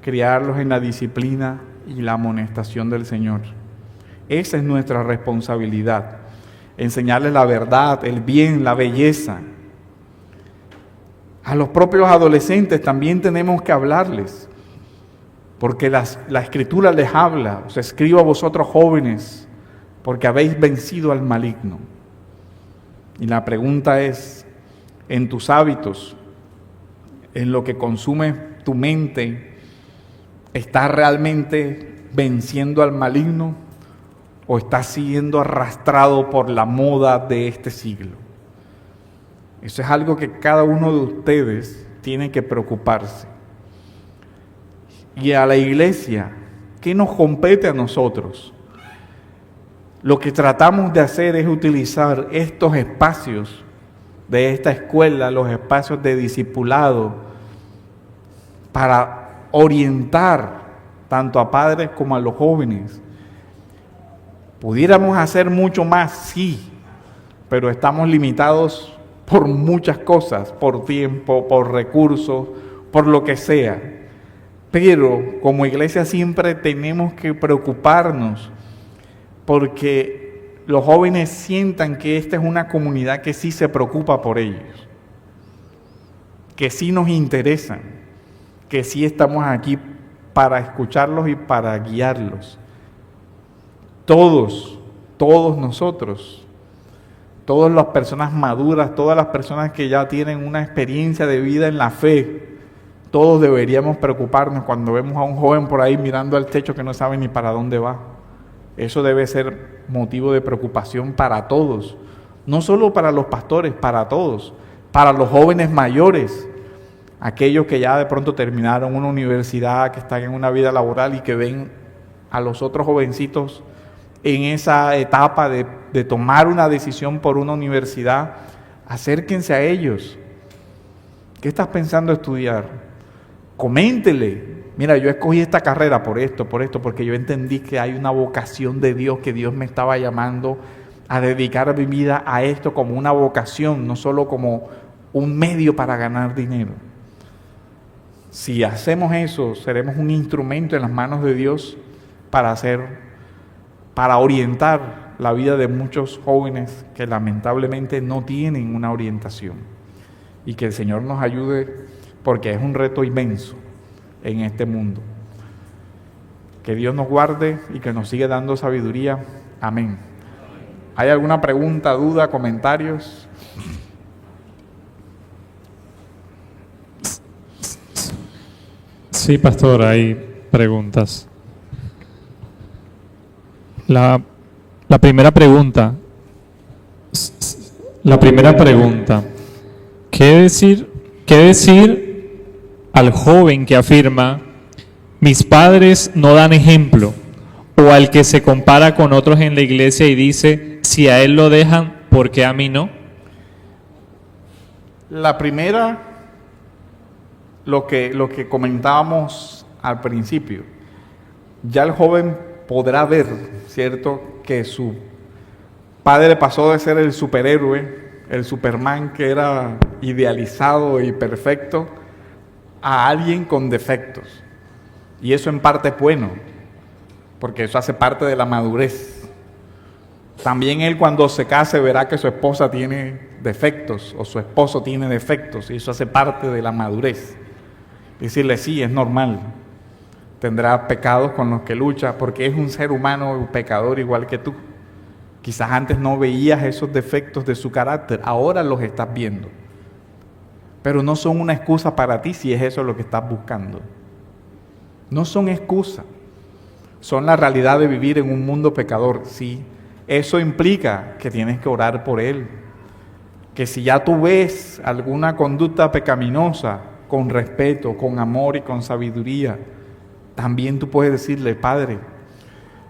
Criarlos en la disciplina y la amonestación del Señor. Esa es nuestra responsabilidad. Enseñarles la verdad, el bien, la belleza. A los propios adolescentes también tenemos que hablarles, porque la Escritura les habla. Os escribo a vosotros jóvenes, porque habéis vencido al maligno. Y la pregunta es, en tus hábitos, en lo que consume tu mente, ¿estás realmente venciendo al maligno o estás siendo arrastrado por la moda de este siglo? Eso es algo que cada uno de ustedes tiene que preocuparse. Y a la iglesia, ¿qué nos compete a nosotros? Lo que tratamos de hacer es utilizar estos espacios de esta escuela, los espacios de discipulado, para orientar tanto a padres como a los jóvenes. ¿Pudiéramos hacer mucho más? Sí, pero estamos limitados por muchas cosas, por tiempo, por recursos, por lo que sea. Pero como iglesia siempre tenemos que preocuparnos porque los jóvenes sientan que esta es una comunidad que sí se preocupa por ellos, que sí nos interesan, que sí estamos aquí para escucharlos y para guiarlos. Todos nosotros, todas las personas maduras, todas las personas que ya tienen una experiencia de vida en la fe, todos deberíamos preocuparnos cuando vemos a un joven por ahí mirando al techo que no sabe ni para dónde va. Eso debe ser motivo de preocupación para todos, no solo para los pastores, para todos, para los jóvenes mayores, aquellos que ya de pronto terminaron una universidad, que están en una vida laboral y que ven a los otros jovencitos en esa etapa de tomar una decisión por una universidad, acérquense a ellos. ¿Qué estás pensando estudiar? Coméntele. Mira, yo escogí esta carrera por esto, porque yo entendí que hay una vocación de Dios, que Dios me estaba llamando a dedicar mi vida a esto como una vocación, no solo como un medio para ganar dinero. Si hacemos eso, seremos un instrumento en las manos de Dios para orientar la vida de muchos jóvenes que lamentablemente no tienen una orientación. Y que el Señor nos ayude, porque es un reto inmenso en este mundo. Que Dios nos guarde y que nos siga dando sabiduría. Amén. ¿Hay alguna pregunta, duda, comentarios? Sí, pastor, hay preguntas. La primera pregunta. ¿Qué decir al joven que afirma, mis padres no dan ejemplo? O al que se compara con otros en la iglesia y dice, si a él lo dejan, ¿por qué a mí no? La primera, lo que comentábamos al principio, ya el joven podrá ver, ¿cierto?, que su padre pasó de ser el superhéroe, el Superman que era idealizado y perfecto, a alguien con defectos. Y eso en parte es bueno, porque eso hace parte de la madurez. También él, cuando se case, verá que su esposa tiene defectos o su esposo tiene defectos, y eso hace parte de la madurez. Decirle, sí, es normal, tendrá pecados con los que lucha, porque es un ser humano pecador igual que tú. Quizás antes no veías esos defectos de su carácter, ahora los estás viendo. Pero no son una excusa para ti si es eso lo que estás buscando. No son excusa, son la realidad de vivir en un mundo pecador. Sí, eso implica que tienes que orar por él. Que si ya tú ves alguna conducta pecaminosa, con respeto, con amor y con sabiduría, también tú puedes decirle, Padre,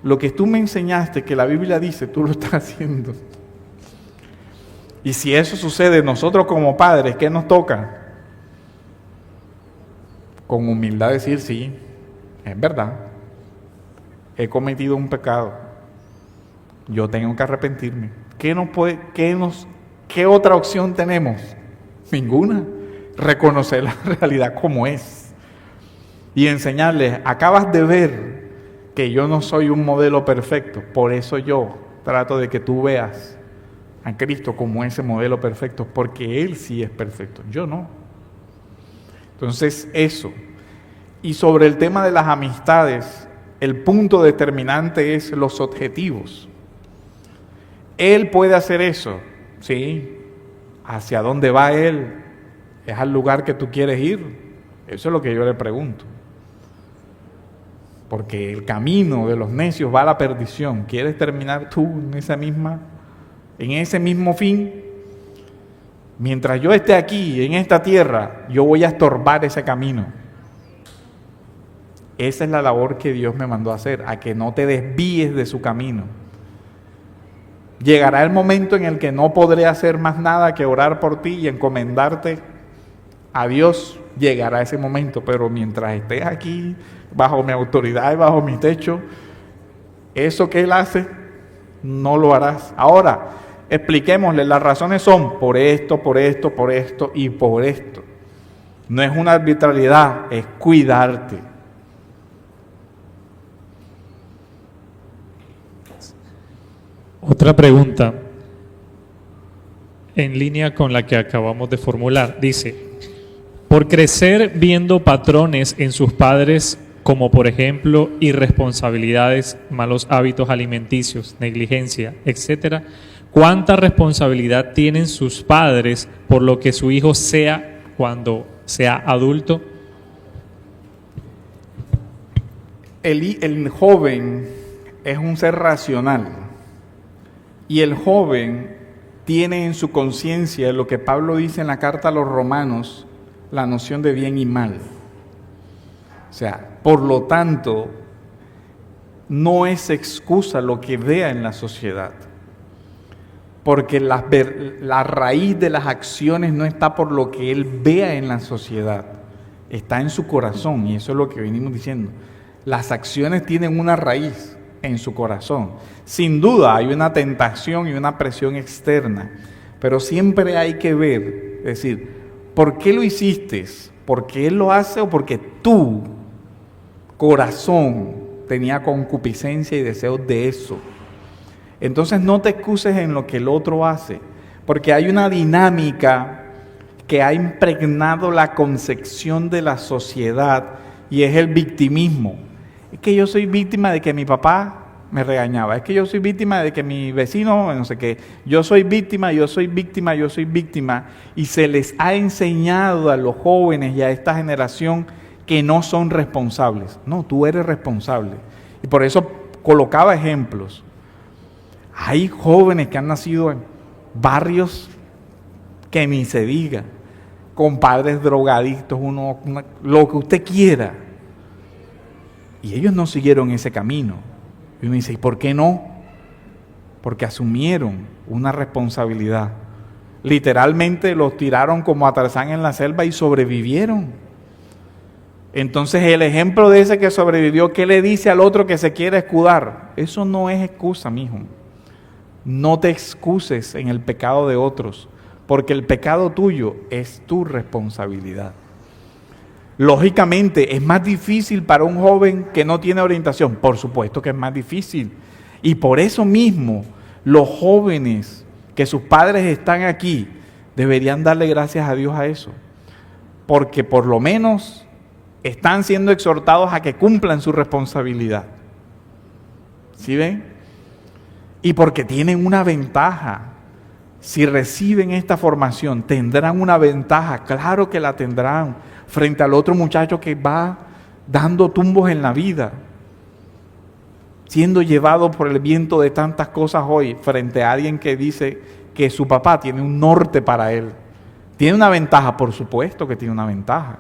lo que tú me enseñaste, que la Biblia dice, tú lo estás haciendo. Y si eso sucede, nosotros como padres, ¿qué nos toca? Con humildad decir, sí, es verdad, he cometido un pecado, yo tengo que arrepentirme. ¿Qué otra opción tenemos? Ninguna. Reconocer la realidad como es y enseñarles, acabas de ver que yo no soy un modelo perfecto, por eso yo trato de que tú veas a Cristo como ese modelo perfecto, porque Él sí es perfecto, yo no. Entonces eso. Y sobre el tema de las amistades, el punto determinante es los objetivos. Él puede hacer eso, ¿sí? ¿Hacia dónde va Él? ¿Es al lugar que tú quieres ir? Eso es lo que yo le pregunto. Porque el camino de los necios va a la perdición. ¿Quieres terminar tú en ese mismo fin? Mientras yo esté aquí, en esta tierra, yo voy a estorbar ese camino. Esa es la labor que Dios me mandó a hacer, a que no te desvíes de su camino. Llegará el momento en el que no podré hacer más nada que orar por ti y encomendarte a Dios. Llegará ese momento, pero mientras estés aquí, bajo mi autoridad y bajo mi techo, eso que Él hace, no lo harás. Ahora, expliquémosle, las razones son por esto y por esto. No es una arbitrariedad, es cuidarte. Otra pregunta, en línea con la que acabamos de formular, dice, por crecer viendo patrones en sus padres, como por ejemplo irresponsabilidades, malos hábitos alimenticios, negligencia, etcétera, ¿cuánta responsabilidad tienen sus padres por lo que su hijo sea cuando sea adulto? El joven es un ser racional y el joven tiene en su conciencia lo que Pablo dice en la carta a los Romanos, la noción de bien y mal. O sea, por lo tanto, no es excusa lo que vea en la sociedad. Porque la raíz de las acciones no está por lo que él vea en la sociedad, está en su corazón, y eso es lo que venimos diciendo. Las acciones tienen una raíz en su corazón. Sin duda hay una tentación y una presión externa, pero siempre hay que ver, es decir, ¿por qué lo hiciste? ¿Porque él lo hace o porque tu corazón tenía concupiscencia y deseos de eso? Entonces no te excuses en lo que el otro hace, porque hay una dinámica que ha impregnado la concepción de la sociedad y es el victimismo. Es que yo soy víctima de que mi papá me regañaba, es que yo soy víctima de que mi vecino, no sé qué, yo soy víctima, yo soy víctima, yo soy víctima, y se les ha enseñado a los jóvenes y a esta generación que no son responsables. No, tú eres responsable. Y por eso colocaba ejemplos. Hay jóvenes que han nacido en barrios que ni se diga, con padres drogadictos, lo que usted quiera. Y ellos no siguieron ese camino. Y uno dice, ¿y por qué no? Porque asumieron una responsabilidad. Literalmente los tiraron como a Tarzán en la selva y sobrevivieron. Entonces el ejemplo de ese que sobrevivió, ¿qué le dice al otro que se quiere escudar? Eso no es excusa, mijo. No te excuses en el pecado de otros, porque el pecado tuyo es tu responsabilidad. Lógicamente, ¿es más difícil para un joven que no tiene orientación? Por supuesto que es más difícil. Y por eso mismo, los jóvenes que sus padres están aquí, deberían darle gracias a Dios a eso. Porque por lo menos están siendo exhortados a que cumplan su responsabilidad. ¿Sí ven? Y porque tienen una ventaja. Si reciben esta formación, ¿tendrán una ventaja? Claro que la tendrán frente al otro muchacho que va dando tumbos en la vida, siendo llevado por el viento de tantas cosas hoy, frente a alguien que dice que su papá tiene un norte para él. ¿Tiene una ventaja? Por supuesto que tiene una ventaja.